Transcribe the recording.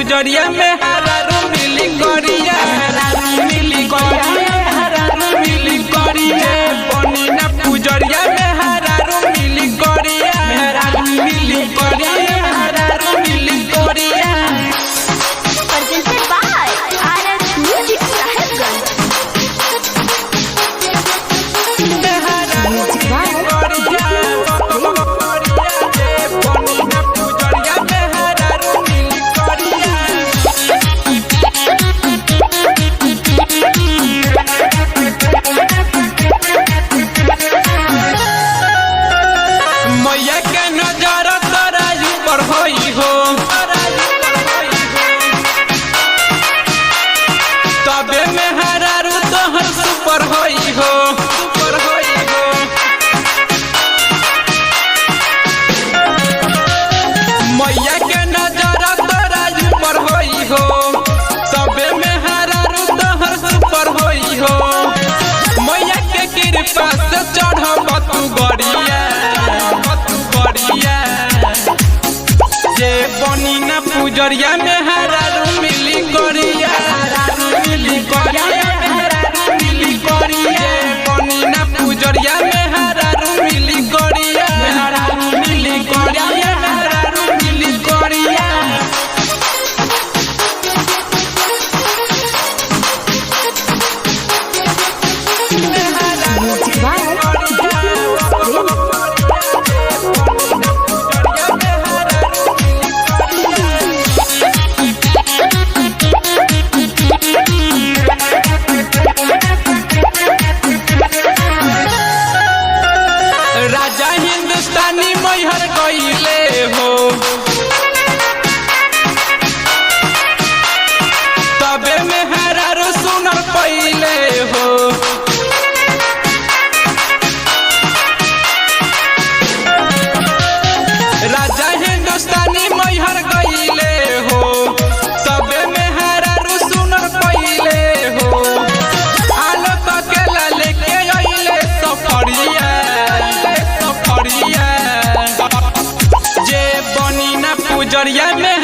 पुजरिया में हरारू मिली करिया मिली करिया बनी ना पुजरिया में हरारू मिली करिया मिली करिया Presented by RS Music Sahibganj. मैया के नजर तराजू पर होई हो तबे में हरारू तोहर सुपर होई हो मैया के नजर तराजू पर होई हो तबे में हरारू तोहर सुपर होई हो मैया के कृपा से चढ़ब तू गड़िया जे बनी ना पुजरिया में हरारू मिली करिया मिली करिया बनी ना पुजरिया में हरारू मिली करिया मिली करिया मिली करिया Music by राजा हिंदुस्तानी मैहर गईले हो तबे में हरारू सुनर पहिले हो राजा हिंदुस्तानी मैहर गईले हो तबे में हरारू सुनर पहिले हो आलोक अकेला लेके अइले सफरिया जे बनी ना पुजरिया में